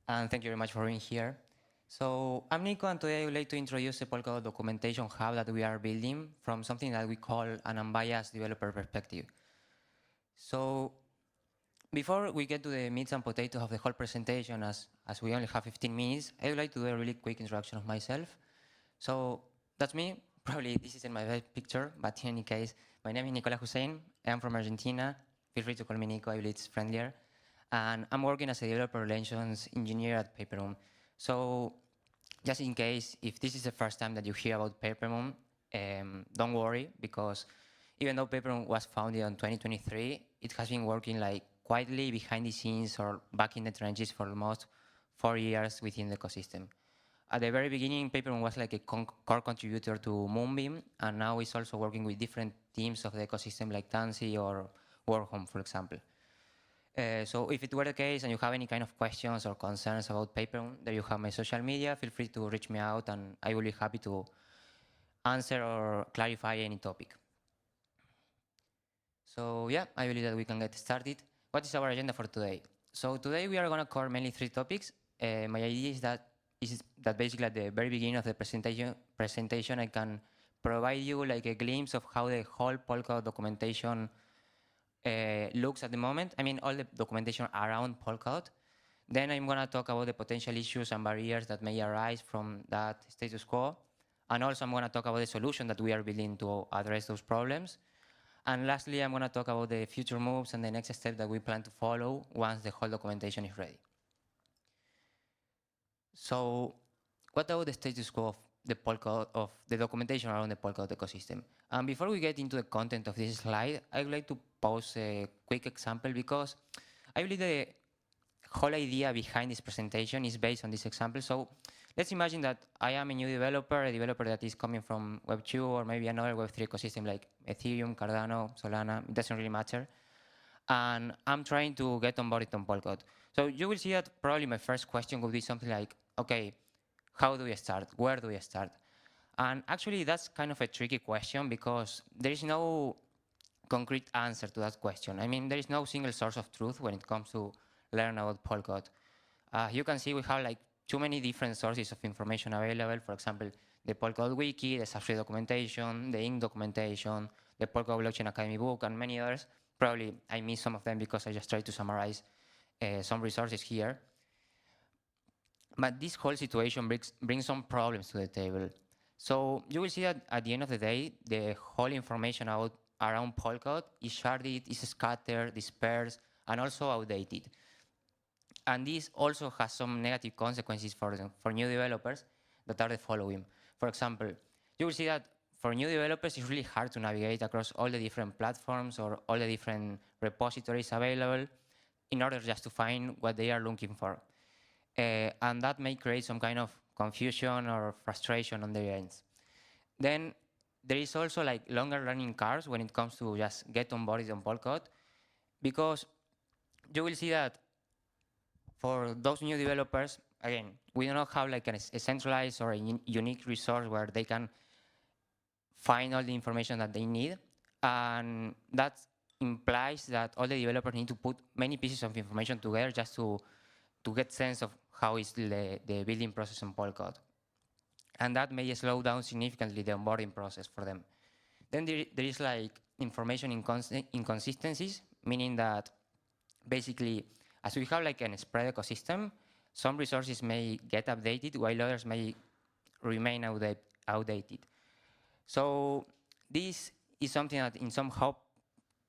and thank you very much for being here. So I'm Nico, and today I would like to introduce the Polkadot documentation hub that we are building from something that we call an unbiased developer perspective. So before we get to the meats and potatoes of the whole presentation, as we only have 15 minutes, I would like to do a really quick introduction of myself. So that's me. Probably this isn't my best picture, but in any case, my name is Nicolas Hussein. I'm from Argentina. Feel free to call me Nico, I believe it's friendlier. And I'm working as a developer relations engineer at Papermoon. So just in case, if this is the first time that you hear about Papermoon, don't worry, because even though Papermoon was founded in 2023, it has been working like quietly behind the scenes or back in the trenches for almost 4 years within the ecosystem. At the very beginning, Papermoon was like a core contributor to Moonbeam, and now it's also working with different teams of the ecosystem like Tansy or Warhome, for example. So if it were the case and you have any kind of questions or concerns about Papermoon, there you have my social media. Feel free to reach me out, and I will be happy to answer or clarify any topic. So yeah, I believe that we can get started. What is our agenda for today? So today we are going to cover mainly 3 topics. My idea is that basically at the very beginning of the presentation I can provide you like a glimpse of how the whole Polkadot documentation looks at the moment. I mean, all the documentation around Polkadot. Then I'm going to talk about the potential issues and barriers that may arise from that status quo. And also I'm going to talk about the solution that we are building to address those problems. And lastly, I'm going to talk about the future moves and the next step that we plan to follow once the whole documentation is ready. So what about the status quo of the Polkadot, of the documentation around the Polkadot ecosystem? And before we get into the content of this slide, I would like to pose a quick example because I believe the whole idea behind this presentation is based on this example. So let's imagine that I am a new developer, a developer that is coming from Web 2 or maybe another Web 3 ecosystem like Ethereum, Cardano, Solana, it doesn't really matter. And I'm trying to get onboarded on Polkadot. So you will see that probably my first question would be something like, okay, how do we start? Where do we start? And actually, that's kind of a tricky question because there is no concrete answer to that question. I mean, there is no single source of truth when it comes to learn about Polkadot. You can see we have like too many different sources of information available. For example, the Polkadot wiki, the substrate documentation, the ink documentation, the Polkadot Blockchain Academy book, and many others. Probably I missed some of them because I just tried to summarize some resources here. But this whole situation brings some problems to the table. So you will see that at the end of the day, the whole information around Polkadot is sharded, is scattered, dispersed, and also outdated. And this also has some negative consequences for new developers that are the following. For example, you will see that for new developers, it's really hard to navigate across all the different platforms or all the different repositories available in order just to find what they are looking for. And that may create some kind of confusion or frustration on their ends. Then there is also like longer learning curves when it comes to just get onboarded on Polkadot, because you will see that for those new developers, again, we do not have like a centralized or a unique resource where they can find all the information that they need. And that implies that all the developers need to put many pieces of information together just to get sense of how is the building process on Polkadot. And that may slow down significantly the onboarding process for them. Then there is like information inconsistencies, meaning that basically, as we have like a spread ecosystem, some resources may get updated while others may remain outdated. So this is something that in somehow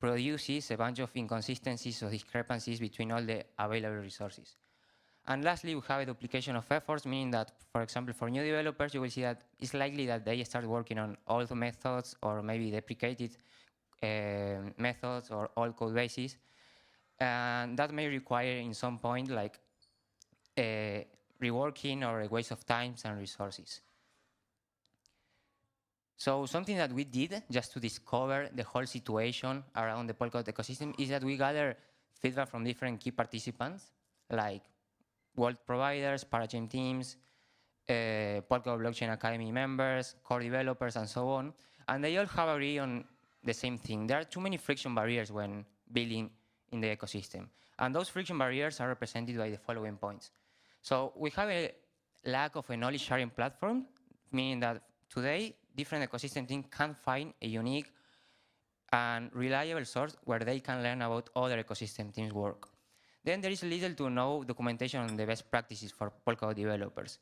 produces a bunch of inconsistencies or discrepancies between all the available resources. And lastly, we have a duplication of efforts, meaning that, for example, for new developers, you will see that it's likely that they start working on old methods or maybe deprecated methods or old code bases. And that may require, in some point, like reworking or a waste of time and resources. So something that we did just to discover the whole situation around the Polkadot ecosystem is that we gather feedback from different key participants, like world providers, Parachain teams, Polkadot Blockchain Academy members, core developers, and so on. And they all have agreed on the same thing. There are too many friction barriers when building in the ecosystem. And those friction barriers are represented by the following points. So we have a lack of a knowledge sharing platform, meaning that today different ecosystem teams can find a unique and reliable source where they can learn about other ecosystem teams' work. Then there is little to no documentation on the best practices for Polkadot developers.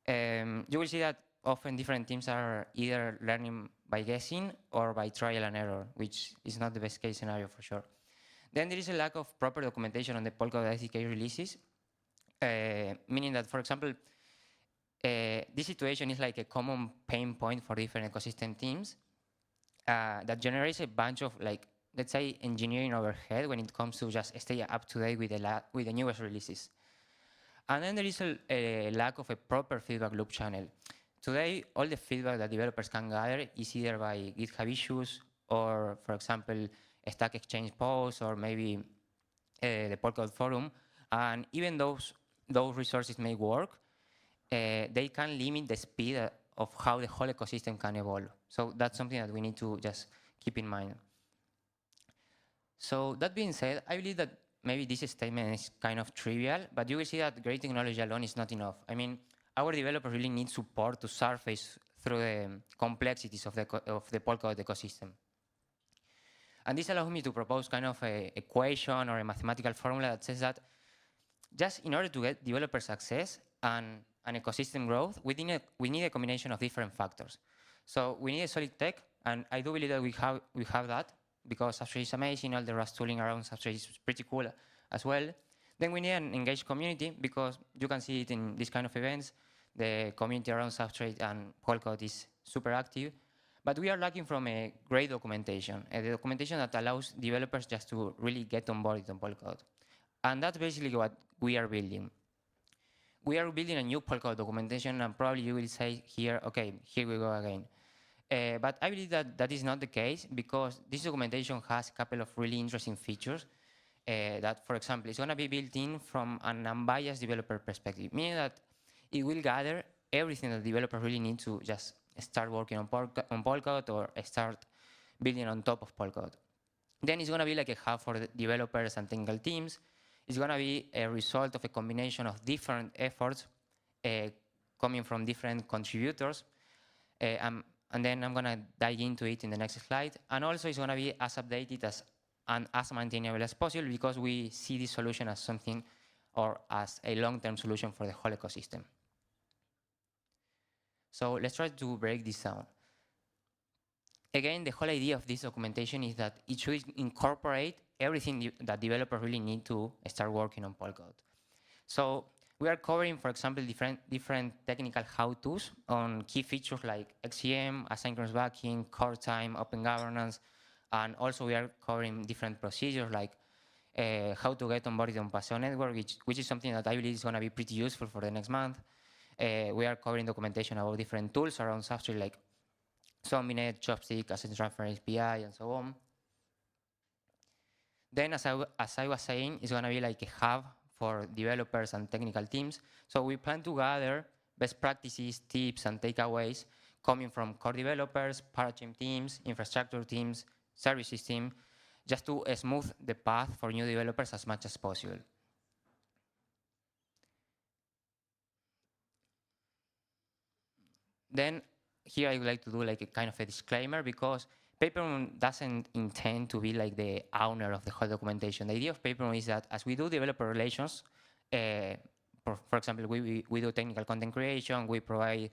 You will see that often different teams are either learning by guessing or by trial and error, which is not the best case scenario for sure. Then there is a lack of proper documentation on the Polkadot SDK releases, meaning that, for example, this situation is like a common pain point for different ecosystem teams that generates a bunch of, like, let's say, engineering overhead when it comes to just stay up to date with the newest releases. And then there is a lack of a proper feedback loop channel. Today, all the feedback that developers can gather is either by GitHub issues or, for example, a Stack Exchange post or maybe the Polkadot forum. And even those resources may work, they can limit the speed of how the whole ecosystem can evolve. So that's something that we need to just keep in mind. So that being said, I believe that maybe this statement is kind of trivial, but you will see that great technology alone is not enough. I mean, our developers really need support to surface through the complexities of the Polkadot ecosystem. And this allows me to propose kind of an equation or a mathematical formula that says that just in order to get developer success and ecosystem growth, we need a combination of different factors. So we need a solid tech, and I do believe that we have that, because Substrate is amazing, all the Rust tooling around Substrate is pretty cool as well. Then we need an engaged community, because you can see it in these kind of events. The community around Substrate and Polkadot is super active. But we are lacking from a great documentation, the documentation that allows developers just to really get on board on Polkadot. And that's basically what we are building. We are building a new Polkadot documentation, and probably you will say here, okay, here we go again. But I believe that that is not the case, because this documentation has a couple of really interesting features that, for example, is going to be built in from an unbiased developer perspective, meaning that it will gather everything that developers really need to just start working on Polkadot or start building on top of Polkadot. Then it's going to be like a hub for the developers and technical teams. It's going to be a result of a combination of different efforts coming from different contributors. And then I'm going to dive into it in the next slide. And also it's going to be as updated and as maintainable as possible, because we see this solution as something, or as a long-term solution for the whole ecosystem. So let's try to break this down. Again, the whole idea of this documentation is that it should incorporate everything that developers really need to start working on Polkadot. So we are covering, for example, different technical how-tos on key features like XCM, asynchronous backing, core time, open governance, and also we are covering different procedures like how to get onboarded on Paseo network, which is something that I believe is going to be pretty useful for the next month. We are covering documentation about different tools around Substrate like Zombie.net, Chopstick, Asset Transfer API, and so on. Then, as I was saying, it's going to be like a hub for developers and technical teams. So we plan to gather best practices, tips, and takeaways coming from core developers, parachain teams, infrastructure teams, services team, just to smooth the path for new developers as much as possible. Then here I would like to do like a kind of a disclaimer, because Papermoon doesn't intend to be like the owner of the whole documentation. The idea of Papermoon is that as we do developer relations, for example, we do technical content creation, we provide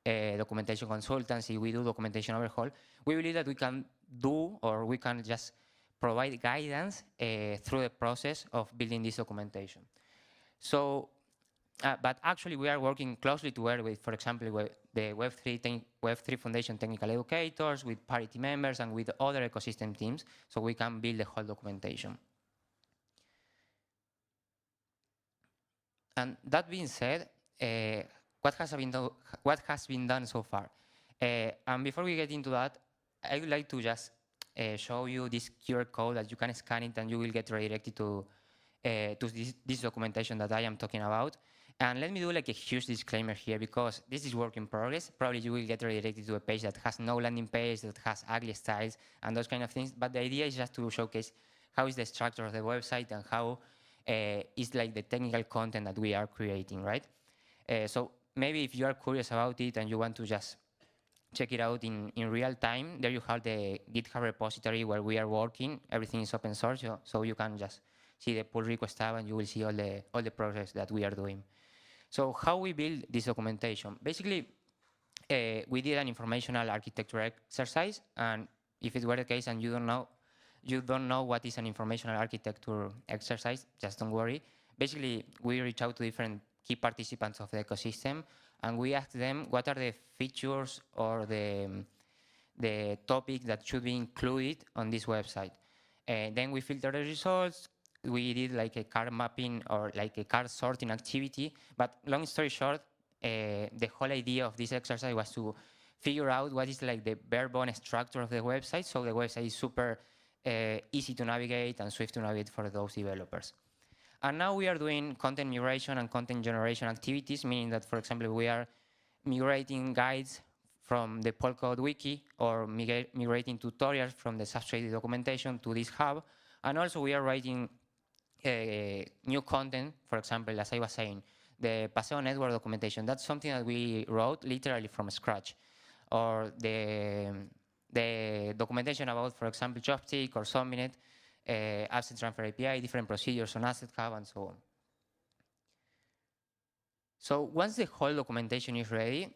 documentation consultancy, we do documentation overhaul, we believe that we can do, or we can just provide guidance through the process of building this documentation. So, but actually we are working closely together with, for example, the Web3 Foundation technical educators, with parity members, and with other ecosystem teams, so we can build the whole documentation. And that being said, what has been done so far? And before we get into that, I would like to just show you this QR code that you can scan it, and you will get redirected to this documentation that I am talking about. And let me do like a huge disclaimer here, because this is work in progress. Probably you will get redirected to a page that has no landing page, that has ugly styles, and those kind of things. But the idea is just to showcase how is the structure of the website and how is like the technical content that we are creating, right? So maybe if you are curious about it and you want to just check it out in real time, there you have the GitHub repository where we are working. Everything is open source, so you can just see the pull request tab and you will see all the progress that we are doing. So how we build this documentation? Basically, we did an informational architecture exercise, and if it were the case and you don't know what is an informational architecture exercise, just don't worry. Basically, we reach out to different key participants of the ecosystem, and we ask them what are the features or the topics that should be included on this website. And then we filter the results. We did like a card mapping or like a card sorting activity. But long story short, the whole idea of this exercise was to figure out what is like the bare bones structure of the website, so the website is super easy to navigate and swift to navigate for those developers. And now we are doing content migration and content generation activities, meaning that, for example, we are migrating guides from the Polkadot wiki or migrating tutorials from the Substrate documentation to this hub. And also we are writing new content, for example, as I was saying, the Paseo network documentation. That's something that we wrote literally from scratch. Or the documentation about, for example, Chopstick or Subminet, Asset Transfer API, different procedures on Asset Hub, and so on. So once the whole documentation is ready,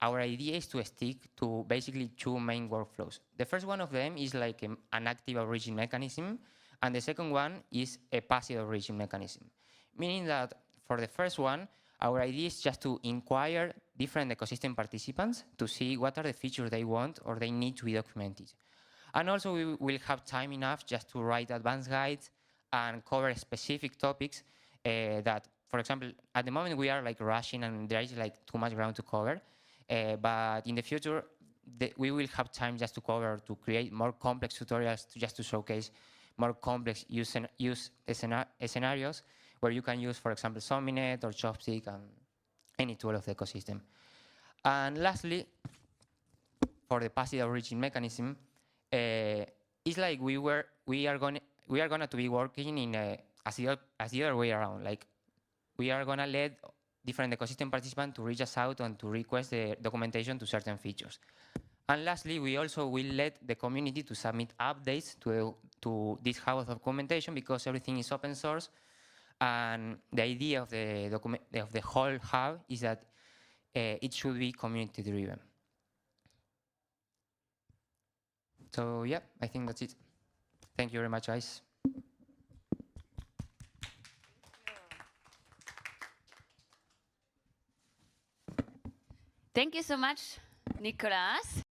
our idea is to stick to basically two main workflows. The first one of them is like an active origin mechanism, and the second one is a passive origin mechanism. Meaning that for the first one, our idea is just to inquire different ecosystem participants to see what are the features they want or they need to be documented. And also we will have time enough just to write advanced guides and cover specific topics that, for example, at the moment we are like rushing and there is like too much ground to cover. But in the future, we will have time just to cover, to create more complex tutorials just to showcase more complex use scenarios where you can use, for example, Somninet or Chopstick and any tool of the ecosystem. And lastly, for the passive origin mechanism, it's like we are going to be working in as the other way around. Like we are going to let different ecosystem participants to reach us out and to request the documentation to certain features. And lastly, we also will let the community to submit updates to this hub of documentation because everything is open source. And the idea of the whole hub is that it should be community driven. So yeah, I think that's it. Thank you very much, guys. Thank you so much, Nicolas.